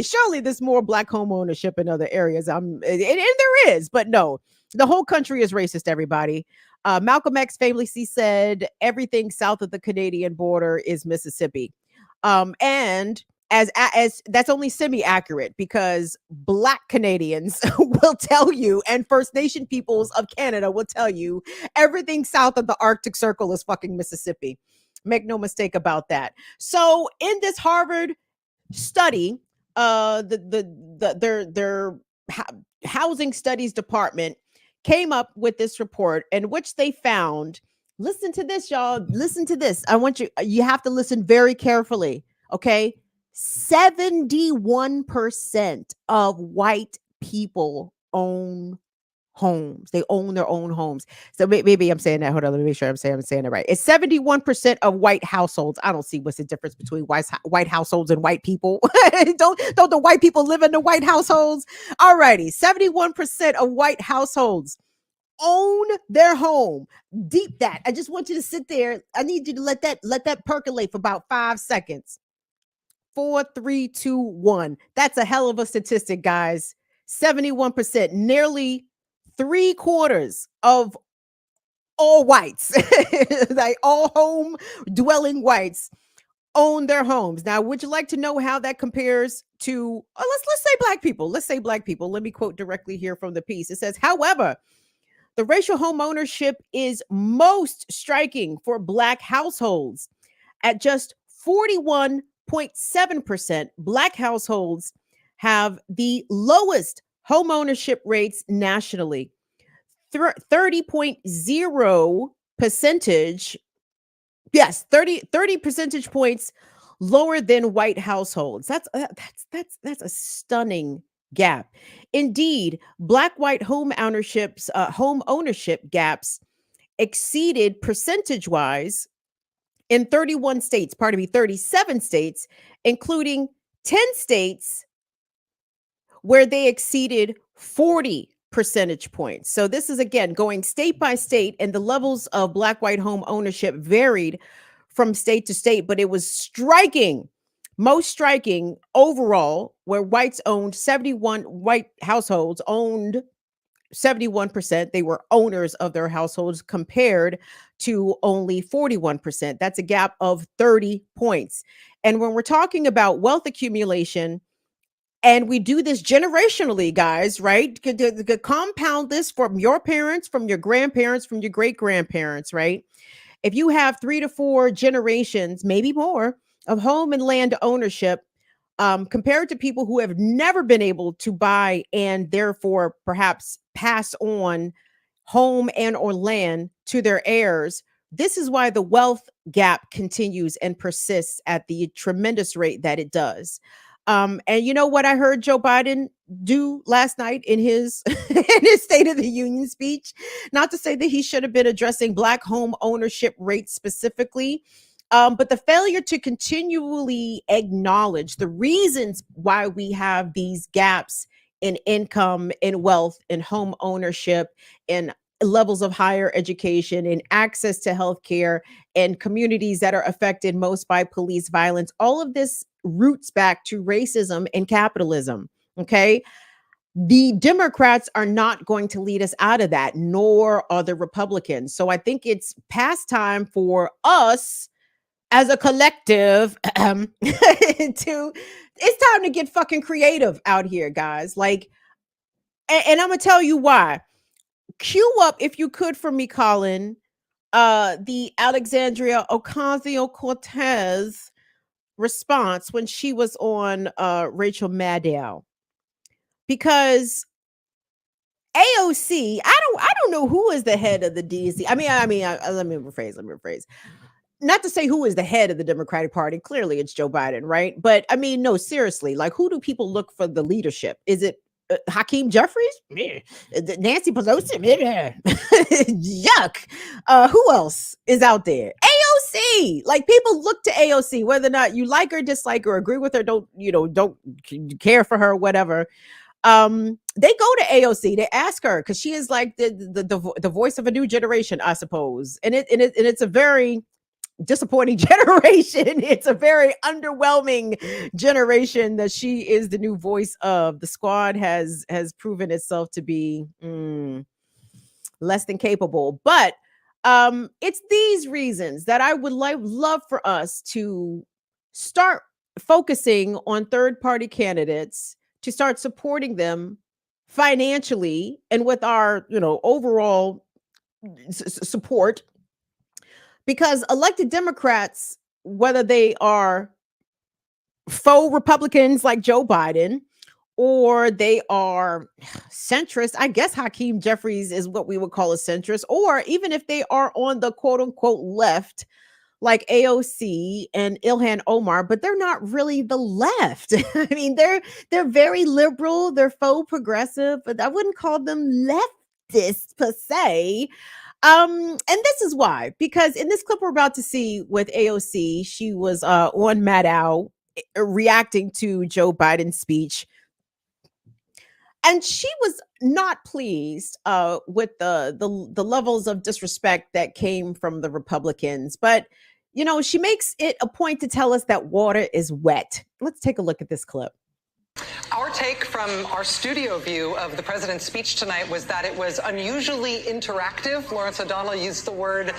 Surely there's more Black home ownership in other areas. And there is, but no, the whole country is racist, everybody. Malcolm X famously said, everything south of the Canadian border is Mississippi. And as that's only semi-accurate, because Black Canadians will tell you, and First Nation peoples of Canada will tell you, everything south of the Arctic Circle is fucking Mississippi. Make no mistake about that. So in this Harvard study, their housing studies department came up with this report in which they found, listen to this, y'all, listen to this. You have to listen very carefully, okay? 71% of white people own homes. They own their own homes. So maybe I'm saying that. Hold on, let me make sure I'm saying it right. It's 71% of white households. I don't see what's the difference between white households and white people. don't the white people live in the white households? All righty, 71% of white households own their home. Deep that. I just want you to sit there. I need you to let that percolate for about 5 seconds. 4, 3, 2, 1. That's a hell of a statistic, guys. 71%, nearly 3/4 of all whites, like all home dwelling whites, own their homes. Now, would you like to know how that compares to, let's say Black people? Let's say Black people. Let me quote directly here from the piece. It says, however, the racial home ownership is most striking for Black households. At just 41.7%, Black households have the lowest home ownership rates nationally. 30.0 percentage, yes, 30 percentage points lower than white households. That's a stunning gap. Indeed, Black-white home ownership gaps exceeded percentage-wise in 37 states, including 10 states where they exceeded 40 percentage points. So this is again going state by state, and the levels of black white home ownership varied from state to state, but it was striking, most striking overall, where white households owned 71%. They were owners of their households compared to only 41%. That's a gap of 30 points. And when we're talking about wealth accumulation, and we do this generationally, guys, right? Could compound this from your parents, from your grandparents, from your great grandparents, right? If you have 3 to 4 generations, maybe more, of home and land ownership, compared to people who have never been able to buy and therefore perhaps pass on home and or land to their heirs, this is why the wealth gap continues and persists at the tremendous rate that it does. And you know what I heard Joe Biden do last night in his in his State of the Union speech? Not to say that he should have been addressing black home ownership rates specifically, but the failure to continually acknowledge the reasons why we have these gaps in income, in wealth, in home ownership, in levels of higher education, in access to healthcare, and communities that are affected most by police violence. All of this roots back to racism and capitalism. Okay. The Democrats are not going to lead us out of that, nor are the Republicans. So I think it's past time for us as a collective it's time to get fucking creative out here, guys. Like, and I'm gonna tell you why. Cue up, if you could, for me, Colin, the Alexandria Ocasio-Cortez response when she was on Rachel Maddow, because AOC, I don't know who is the head of the DNC. Let me rephrase. Not to say who is the head of the Democratic Party. Clearly, it's Joe Biden, right? But I mean, no, seriously, like, who do people look for the leadership? Is it Hakeem Jeffries? Yeah. Nancy Pelosi? Yeah. Yuck. Who else is out there? AOC. Like, people look to AOC, whether or not you like her, dislike her, agree with her, don't care for her, whatever. They go to AOC, they ask her, because she is like the voice of a new generation, I suppose. And it's a very disappointing generation. It's a very underwhelming generation that she is the new voice of. The squad has proven itself to be less than capable. But it's these reasons that I would love for us to start focusing on third-party candidates, to start supporting them financially and with our overall support. Because elected Democrats, whether they are faux Republicans like Joe Biden, or they are centrist, I guess Hakeem Jeffries is what we would call a centrist, or even if they are on the quote unquote left, like AOC and Ilhan Omar, but they're not really the left. I mean, they're very liberal, they're faux progressive, but I wouldn't call them leftists per se. And this is why, because in this clip we're about to see with AOC, she was on Maddow reacting to Joe Biden's speech. And she was not pleased with the levels of disrespect that came from the Republicans. But, she makes it a point to tell us that water is wet. Let's take a look at this clip. Our take from our studio view of the president's speech tonight was that it was unusually interactive. Lawrence O'Donnell used the word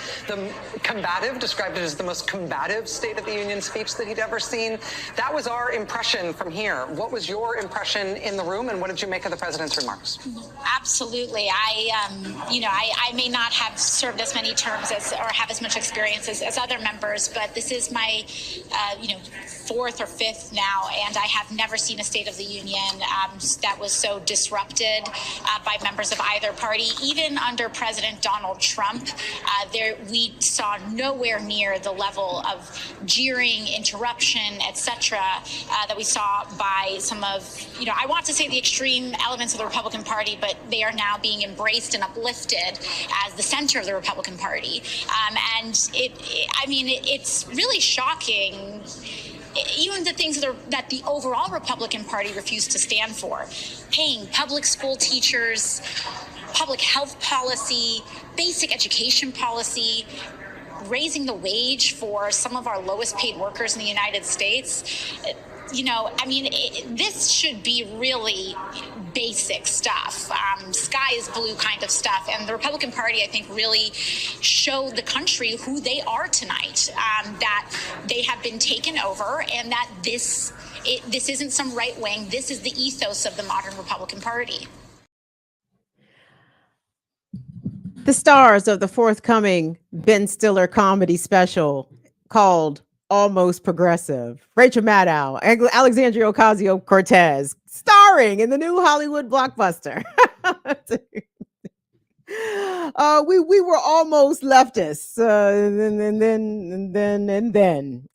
combative, described it as the most combative State of the Union speech that he'd ever seen. That was our impression from here. What was your impression in the room, and what did you make of the president's remarks? Absolutely. I may not have served as many terms or have as much experience as other members, but this is my, fourth or fifth now, and I have never seen a State of the Union that was so disrupted by members of either party. Even under President Donald Trump, we saw nowhere near the level of jeering, interruption, etc., that we saw by some of, I want to say the extreme elements of the Republican Party, but they are now being embraced and uplifted as the center of the Republican Party. And it's really shocking even the things that the overall Republican Party refused to stand for, paying public school teachers, public health policy, basic education policy, raising the wage for some of our lowest paid workers in the United States. This should be really basic stuff, sky is blue kind of stuff. And the Republican Party, I think, really showed the country who they are tonight, that they have been taken over, and that this isn't some right wing. This is the ethos of the modern Republican Party. The stars of the forthcoming Ben Stiller comedy special called Almost Progressive, Rachel Maddow, Alexandria Ocasio-Cortez, starring in the new Hollywood blockbuster. We were almost leftists,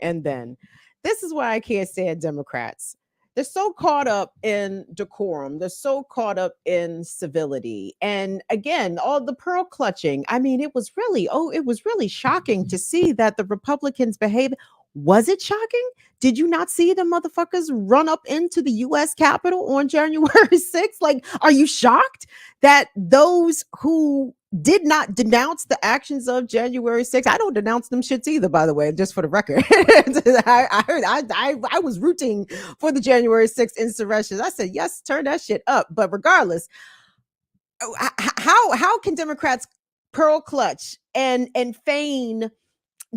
and then. This is why I can't stand Democrats. They're so caught up in decorum. They're so caught up in civility. And again, all the pearl clutching. I mean, it was really shocking to see that the Republicans behave. Was it shocking? Did you not see the motherfuckers run up into the U.S. Capitol on January 6th? Like, are you shocked that those who did not denounce the actions of January 6th? I don't denounce them shits either, by the way, just for the record. I was rooting for the January 6th insurrection. I said, yes, turn that shit up. But regardless, how can Democrats pearl clutch and feign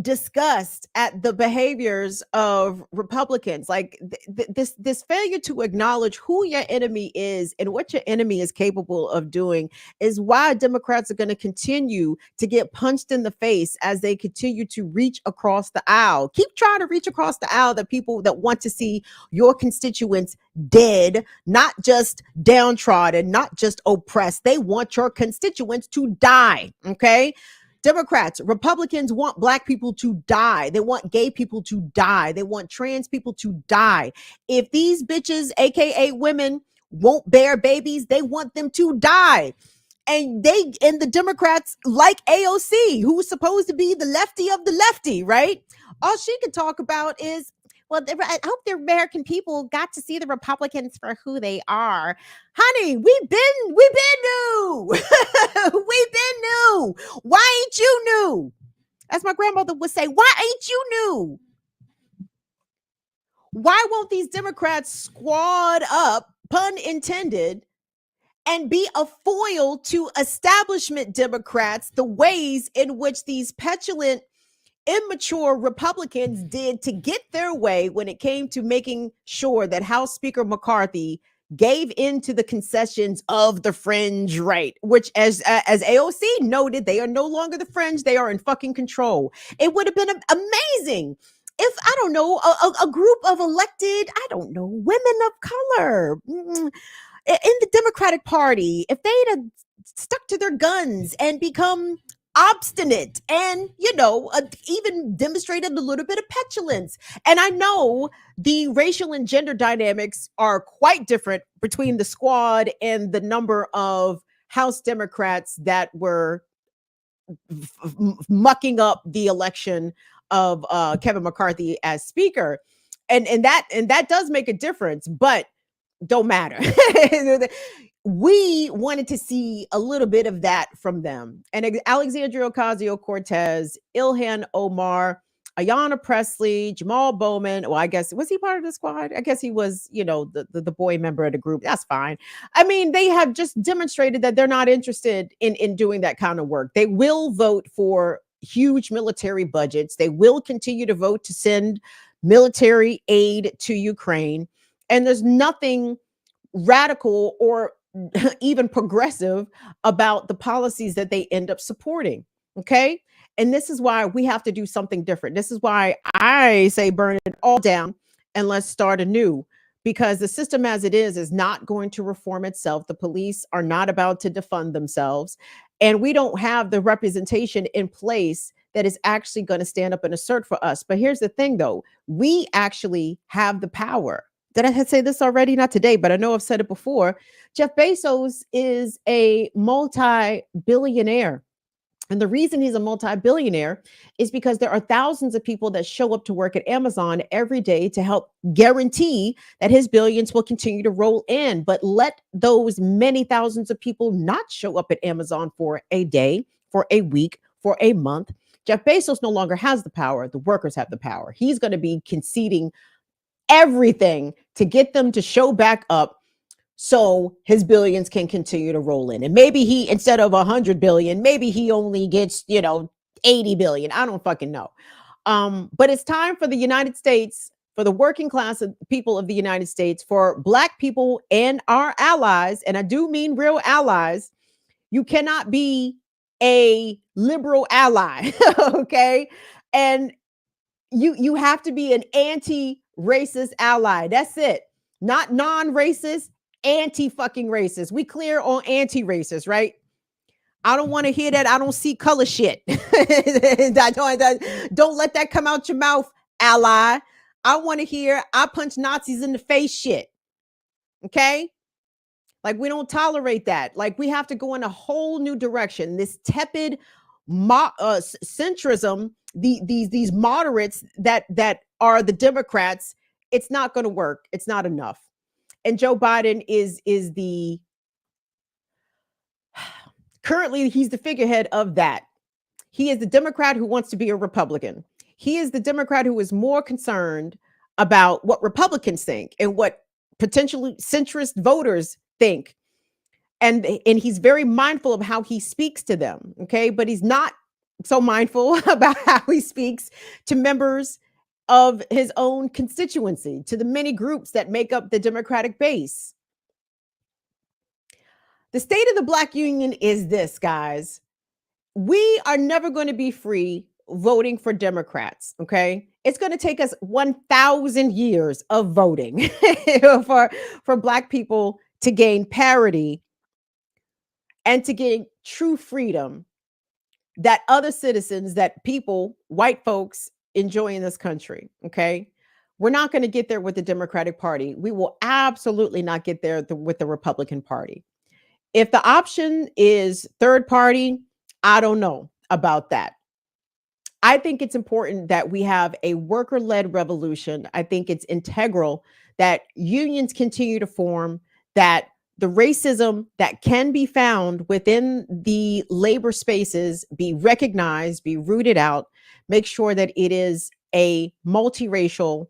disgust at the behaviors of Republicans? Like this failure to acknowledge who your enemy is and what your enemy is capable of doing is why Democrats are going to continue to get punched in the face as they continue to reach across the aisle. Keep trying to reach across the aisle, the people that want to see your constituents dead, not just downtrodden, not just oppressed. They want your constituents to die. Okay. Democrats, Republicans want Black people to die. They want gay people to die. They want trans people to die. If these bitches, AKA women, won't bear babies, they want them to die. And the Democrats like AOC, who's supposed to be the lefty of the lefty, right? All she can talk about is, well, I hope the American people got to see the Republicans for who they are. Honey, we've been new. We've been new. Why ain't you new? As my grandmother would say, why ain't you new? Why won't these Democrats squad up, pun intended, and be a foil to establishment Democrats, the ways in which these petulant, immature Republicans did to get their way when it came to making sure that House Speaker McCarthy gave in to the concessions of the fringe right, which as AOC noted, they are no longer the fringe, they are in fucking control. It would have been amazing if, I don't know, a group of elected, I don't know, women of color in the Democratic Party, if they'd have stuck to their guns and become obstinate and, even demonstrated a little bit of petulance. And I know the racial and gender dynamics are quite different between the squad and the number of House Democrats that were mucking up the election of Kevin McCarthy as speaker. And that does make a difference, but don't matter. We wanted to see a little bit of that from them. And Alexandria Ocasio-Cortez, Ilhan Omar, Ayanna Pressley, Jamal Bowman. Well, I guess, was he part of the squad? I guess he was, the boy member of the group. That's fine. I mean, they have just demonstrated that they're not interested in doing that kind of work. They will vote for huge military budgets. They will continue to vote to send military aid to Ukraine. And there's nothing radical or even progressive about the policies that they end up supporting. Okay. And this is why we have to do something different. This is why I say burn it all down and let's start anew, because the system as it is not going to reform itself. The police are not about to defund themselves. And we don't have the representation in place that is actually going to stand up and assert for us. But here's the thing, though. We actually have the power. Did I say this already? Not today, but I know I've said it before. Jeff Bezos is a multi-billionaire. And the reason he's a multi-billionaire is because there are thousands of people that show up to work at Amazon every day to help guarantee that his billions will continue to roll in. But let those many thousands of people not show up at Amazon for a day, for a week, for a month. Jeff Bezos no longer has the power. The workers have the power. He's going to be conceding everything to get them to show back up so his billions can continue to roll in. And maybe he, instead of 100 billion, maybe he only gets, 80 billion. I don't fucking know. But it's time for the United States, for the working class of people of the United States, for Black people and our allies, and I do mean real allies. You cannot be a liberal ally, okay? And you have to be an anti-racist ally. That's it. Not non-racist, anti-fucking racist. We clear on anti-racist, right? I don't want to hear that. I don't see color shit. Don't let that come out your mouth, ally. I want to hear I punch Nazis in the face shit. Okay? Like, we don't tolerate that. Like, we have to go in a whole new direction. This tepid centrism, these moderates that are the Democrats, it's not going to work. It's not enough. And Joe Biden is the currently he's the figurehead of that. He is the Democrat who wants to be a Republican. He is the Democrat who is more concerned about what Republicans think and what potentially centrist voters think. And he's very mindful of how he speaks to them. Okay. But he's not so mindful about how he speaks to members of his own constituency, to the many groups that make up the Democratic base. The state of the Black Union is this, guys. We are never going to be free voting for Democrats, okay? It's going to take us 1,000 years of voting for Black people to gain parity and to gain true freedom that other citizens, that people, white folks, enjoy in this country, okay? We're not going to get there with the Democratic Party. We will absolutely not get there with the Republican Party. If the option is third party, I don't know about that. I think it's important that we have a worker-led revolution. I think it's integral that unions continue to form, that the racism that can be found within the labor spaces be recognized, be rooted out, make sure that it is a multiracial,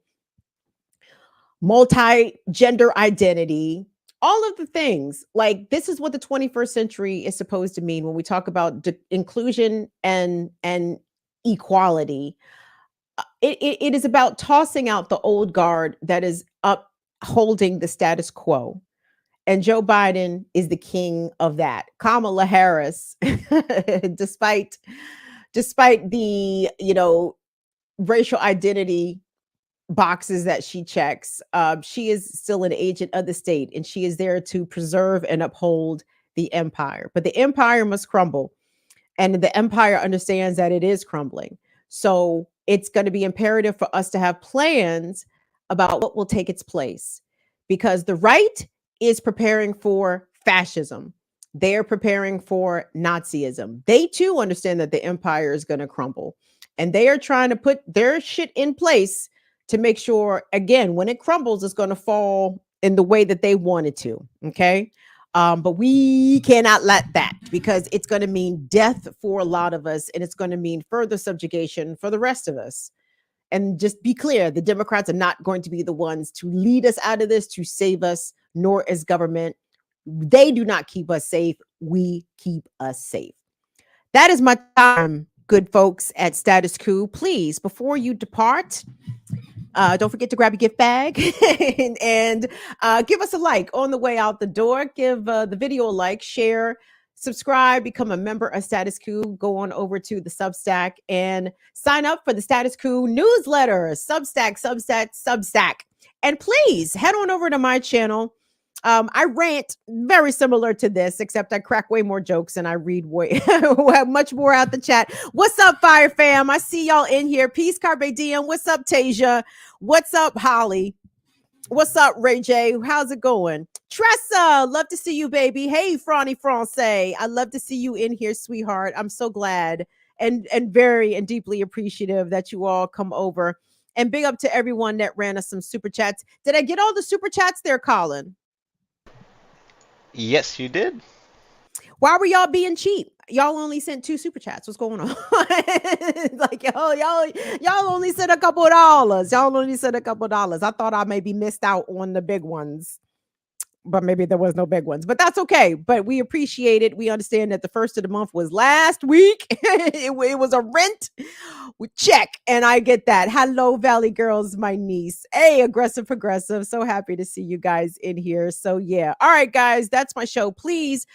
multi-gender identity, all of the things. Like, this is what the 21st century is supposed to mean when we talk about inclusion and equality. It is about tossing out the old guard that is upholding the status quo. And Joe Biden is the king of that. Kamala Harris, despite the, racial identity boxes that she checks, she is still an agent of the state, and she is there to preserve and uphold the empire. But the empire must crumble, and the empire understands that it is crumbling. So it's going to be imperative for us to have plans about what will take its place, because the right is preparing for fascism. They're preparing for Nazism. They too understand that the empire is going to crumble, and they are trying to put their shit in place to make sure, again, when it crumbles, it's going to fall in the way that they want it to. Okay. But we cannot let that, because it's going to mean death for a lot of us, and it's going to mean further subjugation for the rest of us. And just be clear, the Democrats are not going to be the ones to lead us out of this, to save us, nor as government. They do not keep us safe. We keep us safe. That is my time, good folks at Status Coup. Please, before you depart, don't forget to grab your gift bag and give us a like on the way out the door. Give the video a like, share, subscribe, become a member of Status Coup. Go on over to the Substack and sign up for the Status Coup newsletter. Substack. And please head on over to my channel. I rant very similar to this, except I crack way more jokes and I read way much more out the chat. What's up, Fire Fam? I see y'all in here. Peace, Carpe Diem. What's up, Tasia? What's up, Holly? What's up, Ray J? How's it going? Tressa, love to see you, baby. Hey, Franny Francais. I love to see you in here, sweetheart. I'm so glad and very and deeply appreciative that you all come over. And big up to everyone that ran us some super chats. Did I get all the super chats there, Colin? Yes, you did. Why were y'all being cheap? Y'all only sent 2 super chats. What's going on? Like y'all only sent a couple of dollars. Y'all only sent a couple of dollars. I thought I maybe missed out on the big ones, but maybe there was no big ones. But that's okay. But we appreciate it. We understand that the first of the month was last week. it was a rent. We check, and I get that. Hello, Valley Girls, my niece. Hey, aggressive progressive. So happy to see you guys in here. So yeah. All right, guys, that's my show. Please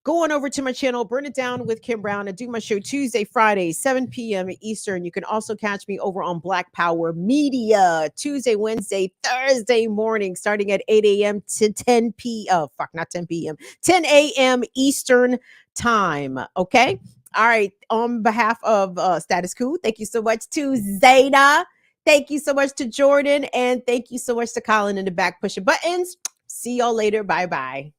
go on over to my channel, Burn It Down with Kim Brown. I do my show Tuesday, Friday, 7 p.m. Eastern. You can also catch me over on Black Power Media Tuesday, Wednesday, Thursday morning, starting at 8 a.m. to 10 p.m. Oh, fuck, not 10 p.m. 10 a.m. Eastern time. Okay. All right. On behalf of Status Coup, thank you so much to Zayna. Thank you so much to Jordan. And thank you so much to Colin in the back pushing buttons. See y'all later. Bye-bye.